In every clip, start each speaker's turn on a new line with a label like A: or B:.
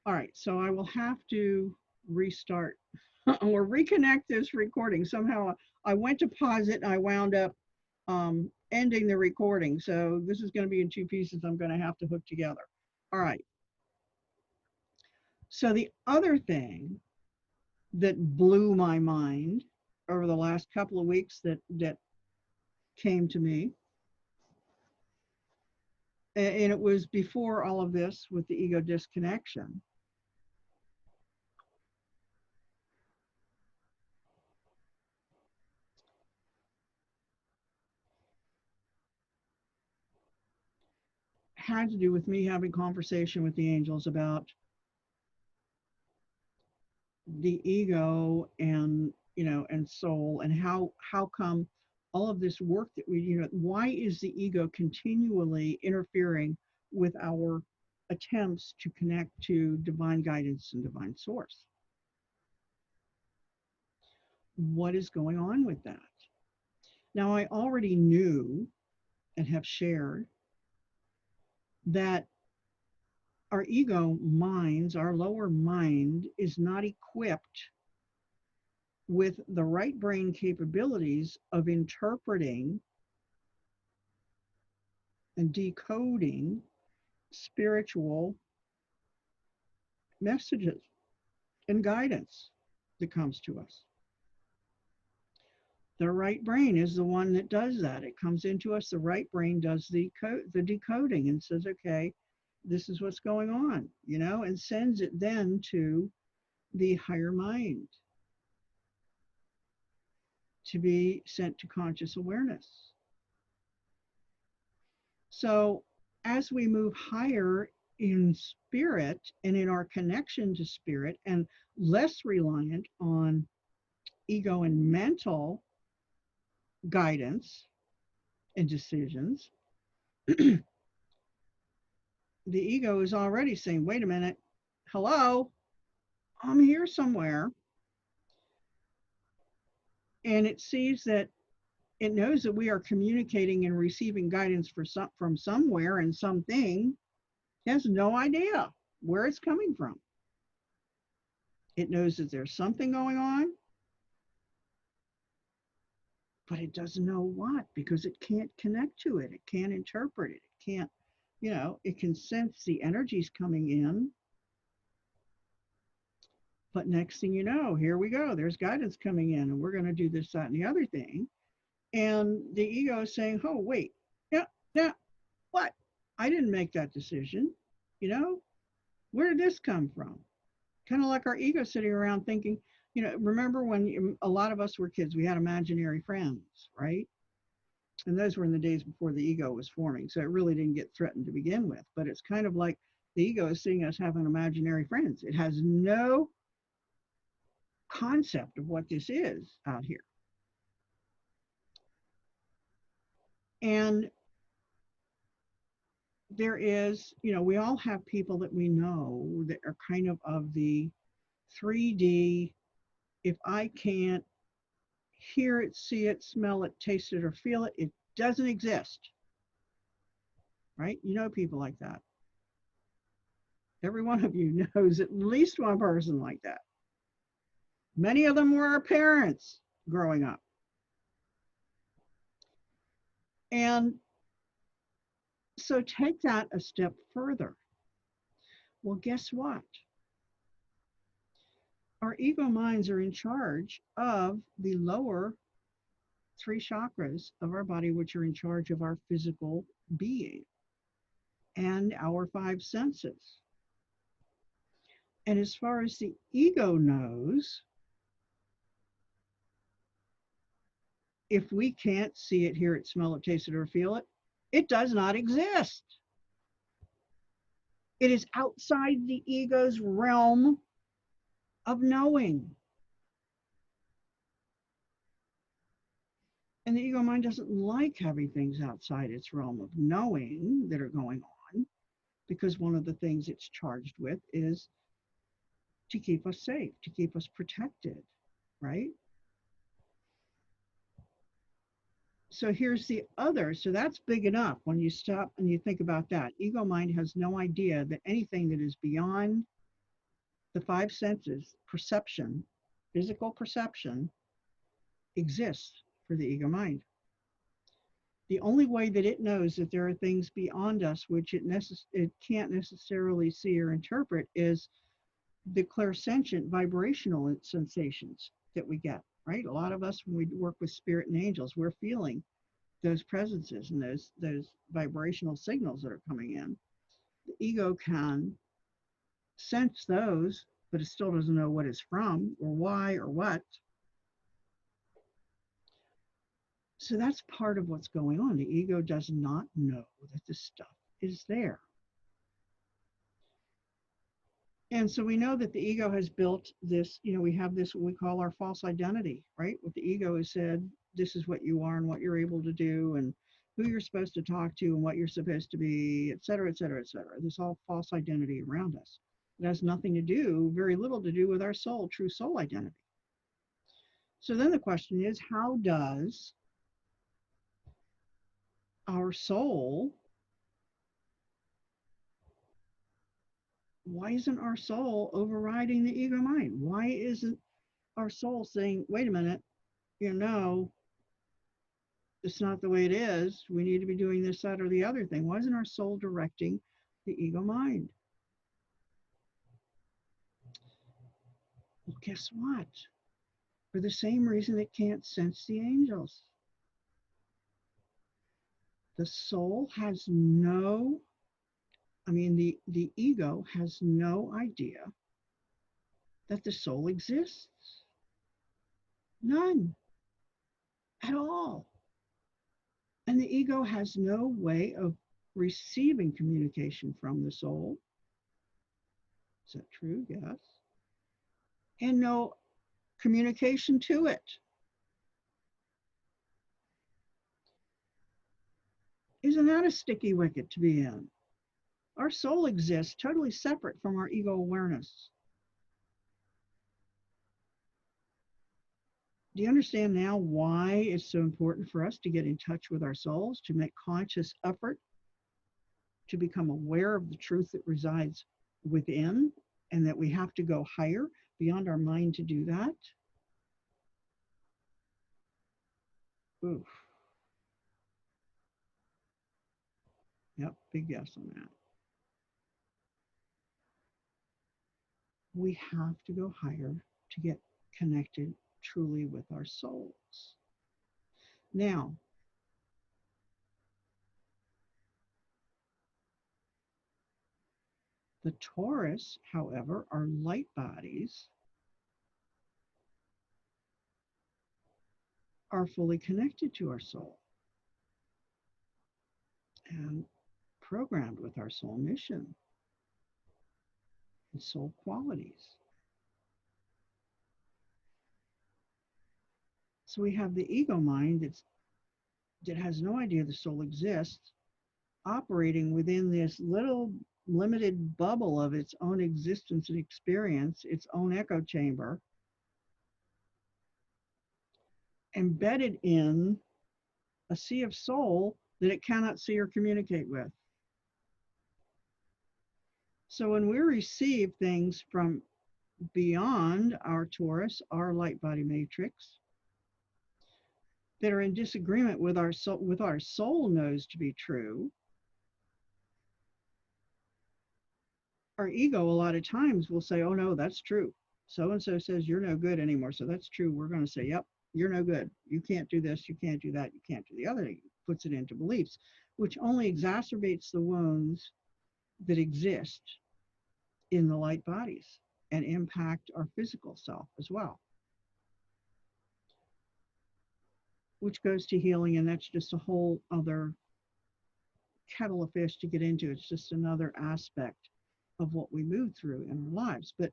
A: All right, so I will have to restart or reconnect this recording. Somehow I went to pause it and I wound up ending the recording. So this is going to be in two pieces I'm going to have to hook together. All right. So the other thing that blew my mind over the last couple of weeks that came to me, and it was before all of this with the ego disconnection, had to do with me having conversation with the angels about the ego and and soul, and how come all of this work that we, why is the ego continually interfering with our attempts to connect to divine guidance and divine source? What is going on with that? Now, I already knew and have shared that our ego minds, our lower mind, is not equipped with the right brain capabilities of interpreting and decoding spiritual messages and guidance that comes to us. The right brain is the one that does that. It comes into us. The right brain does the decoding and says, okay, this is what's going on, and sends it then to the higher mind to be sent to conscious awareness. So as we move higher in spirit and in our connection to spirit and less reliant on ego and mental guidance and decisions, the ego is already saying, wait a minute, hello, I'm here somewhere. And it sees that it knows that we are communicating and receiving guidance from somewhere and something. It has no idea where it's coming from. It knows that there's something going on, but it doesn't know what because it can't connect to it. It can't interpret it. It can't, it can sense the energies coming in. But next thing you know, here we go. There's guidance coming in, and we're going to do this, that, and the other thing. And the ego is saying, oh, wait, yeah, yeah, what? I didn't make that decision. You know, where did this come from? Kind of like our ego sitting around thinking, remember when a lot of us were kids, we had imaginary friends, right? And those were in the days before the ego was forming. So it really didn't get threatened to begin with. But it's kind of like the ego is seeing us having imaginary friends. It has no concept of what this is out here. And there is, we all have people that we know that are kind of the 3D. If I can't hear it, see it, smell it, taste it, or feel it, it doesn't exist, right? You know people like that. Every one of you knows at least one person like that. Many of them were our parents growing up. And so take that a step further. Well, guess what? Our ego minds are in charge of the lower three chakras of our body, which are in charge of our physical being and our five senses. And as far as the ego knows, if we can't see it, hear it, smell it, taste it, or feel it, it does not exist. It is outside the ego's realm of knowing. And the ego mind doesn't like having things outside its realm of knowing that are going on, because one of the things it's charged with is to keep us safe, to keep us protected, right? So here's the other. So that's big enough when you stop and you think about that. Ego mind has no idea that anything that is beyond The five senses, perception, physical perception, exists for the ego mind. The only way that it knows that there are things beyond us which it can't necessarily see or interpret is the clairsentient vibrational sensations that we get, right? A lot of us, when we work with spirit and angels, we're feeling those presences and those vibrational signals that are coming in. The ego can sense those, but it still doesn't know what it's from or why or what. So that's part of what's going on. The ego does not know that this stuff is there. And so we know that the ego has built this, we have this, what we call our false identity, right? What the ego has said, this is what you are and what you're able to do and who you're supposed to talk to and what you're supposed to be, et cetera, et cetera, et cetera. This all false identity around us. It has nothing to do, very little to do with our soul, true soul identity. So then the question is, how does our soul, why isn't our soul overriding the ego mind? Why isn't our soul saying, wait a minute, it's not the way it is. We need to be doing this, that, or the other thing. Why isn't our soul directing the ego mind? Well, guess what? For the same reason it can't sense the angels. The soul has the ego has no idea that the soul exists. None at all. And the ego has no way of receiving communication from the soul. Is that true? Yes. And no communication to it. Isn't that a sticky wicket to be in? Our soul exists totally separate from our ego awareness. Do you understand now why it's so important for us to get in touch with our souls, to make conscious effort to become aware of the truth that resides within, and that we have to go higher beyond our mind to do that? Oof. Yep, big yes on that. We have to go higher to get connected truly with our souls. Now, the Taurus, however, our light bodies, are fully connected to our soul and programmed with our soul mission and soul qualities. So we have the ego mind that has no idea the soul exists, operating within this little limited bubble of its own existence and experience, its own echo chamber, embedded in a sea of soul that it cannot see or communicate with. So when we receive things from beyond our Taurus, our light body matrix, that are in disagreement with our soul knows to be true, our ego a lot of times will say, oh no, that's true. So-and-so says you're no good anymore. So that's true. We're going to say, yep, you're no good. You can't do this. You can't do that. You can't do the other thing. Puts it into beliefs, which only exacerbates the wounds that exist in the light bodies and impact our physical self as well, which goes to healing. And that's just a whole other kettle of fish to get into. It's just another aspect of what we move through in our lives. But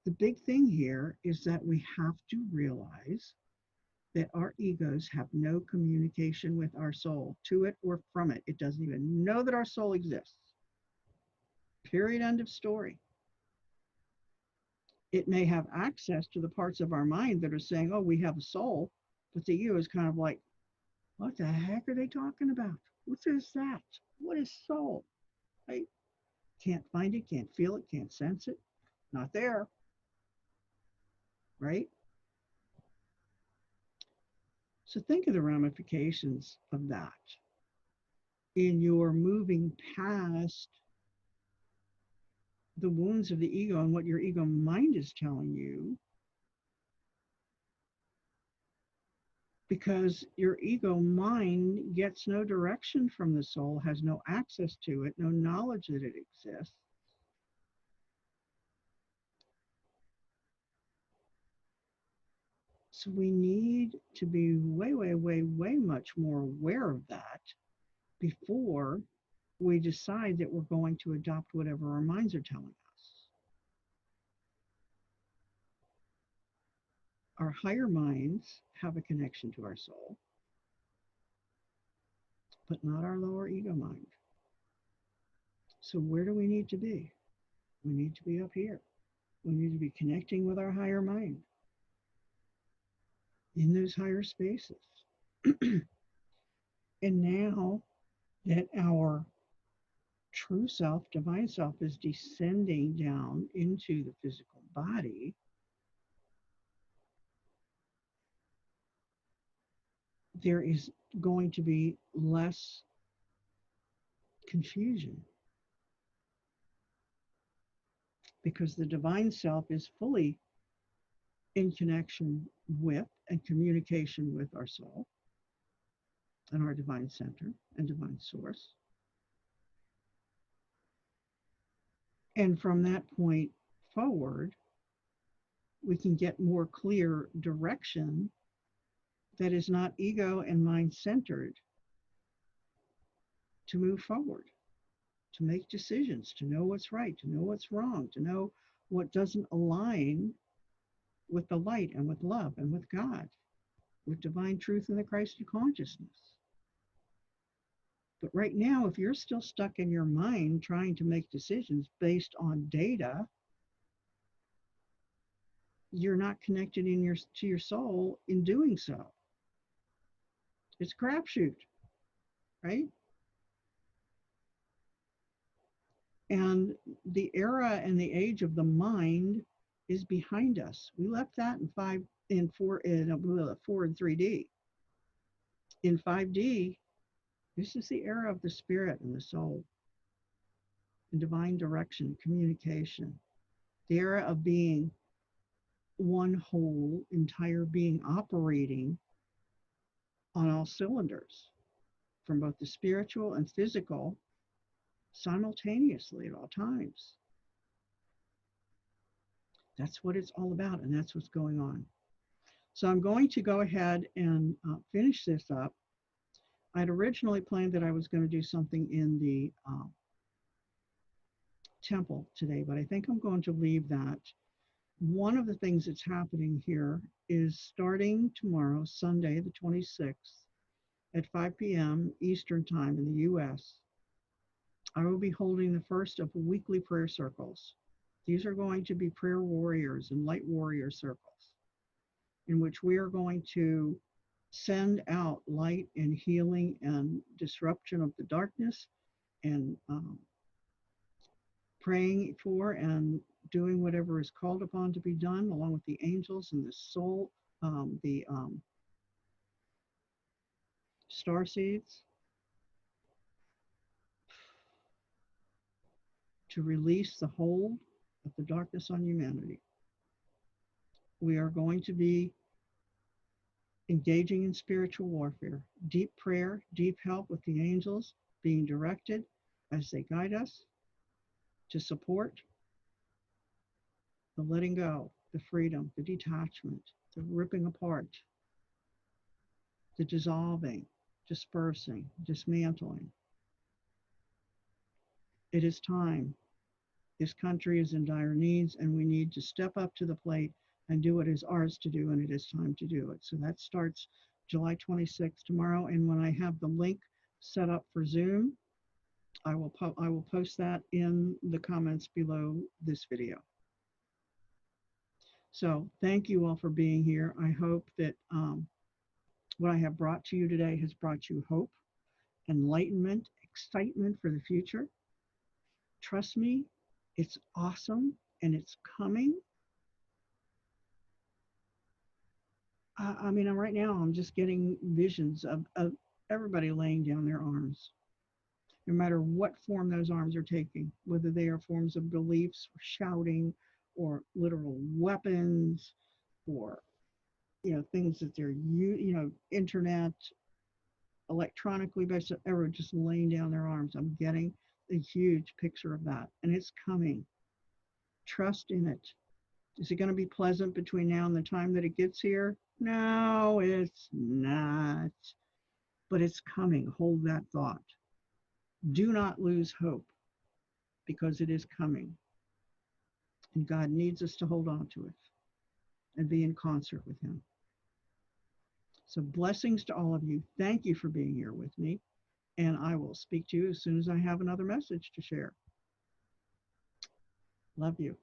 A: the big thing here is that we have to realize that our egos have no communication with our soul, to it or from it. It doesn't even know that our soul exists. Period. End of story. It may have access to the parts of our mind that are saying, oh, we have a soul, but the ego is kind of like, what the heck are they talking about? What is that? What is soul? Right? Can't find it, can't feel it, can't sense it. Not there. right? So think of the ramifications of that in your moving past the wounds of the ego and what your ego mind is telling you, because your ego mind gets no direction from the soul, has no access to it, no knowledge that it exists. So we need to be way, way, way, way much more aware of that before we decide that we're going to adopt whatever our minds are telling us. Our higher minds have a connection to our soul, but not our lower ego mind. So where do we need to be? We need to be up here. We need to be connecting with our higher mind in those higher spaces. And now that our true self, divine self, is descending down into the physical body, there is going to be less confusion because the divine self is fully in connection with and communication with our soul and our divine center and divine source. And from that point forward, we can get more clear direction that is not ego and mind centered to move forward, to make decisions, to know what's right, to know what's wrong, to know what doesn't align with the light and with love and with God, with divine truth and the Christ consciousness. But right now, if you're still stuck in your mind trying to make decisions based on data, you're not connected to your soul in doing so. It's a crapshoot, right? And the era and the age of the mind is behind us. We left that in 4 and 3D. In 5D, this is the era of the spirit and the soul, and divine direction, communication, the era of being one whole, entire being operating on all cylinders from both the spiritual and physical simultaneously at all times. That's what it's all about, and that's what's going on. So I'm going to go ahead and finish this up. I'd originally planned that I was going to do something in the temple today, but I think I'm going to leave that. One of the things that's happening here is starting tomorrow, Sunday, the 26th, at 5 p.m. Eastern Time in the U.S., I will be holding the first of weekly prayer circles. These are going to be prayer warriors and light warrior circles in which we are going to send out light and healing and disruption of the darkness and praying for and doing whatever is called upon to be done, along with the angels and the soul, the star seeds, to release the hold of the darkness on humanity. We are going to be engaging in spiritual warfare, deep prayer, deep help with the angels, being directed as they guide us to support the letting go, the freedom, the detachment, the ripping apart, the dissolving, dispersing, dismantling. It is time. This country is in dire needs, and we need to step up to the plate and do what is ours to do, and it is time to do it. So that starts July 26th tomorrow, and when I have the link set up for Zoom, I will post that in the comments below this video. So thank you all for being here. I hope that what I have brought to you today has brought you hope, enlightenment, excitement for the future. Trust me, it's awesome and it's coming. I mean, right now I'm just getting visions of everybody laying down their arms, no matter what form those arms are taking, whether they are forms of beliefs, or shouting, or literal weapons, or things that they're internet, electronically based, ever just laying down their arms. I'm getting a huge picture of that, and it's coming. Trust in it. Is it going to be pleasant between now and the time that it gets here? No, it's not. But it's coming. Hold that thought. Do not lose hope, because it is coming. And God needs us to hold on to it and be in concert with Him. So, blessings to all of you. Thank you for being here with me. And I will speak to you as soon as I have another message to share. Love you.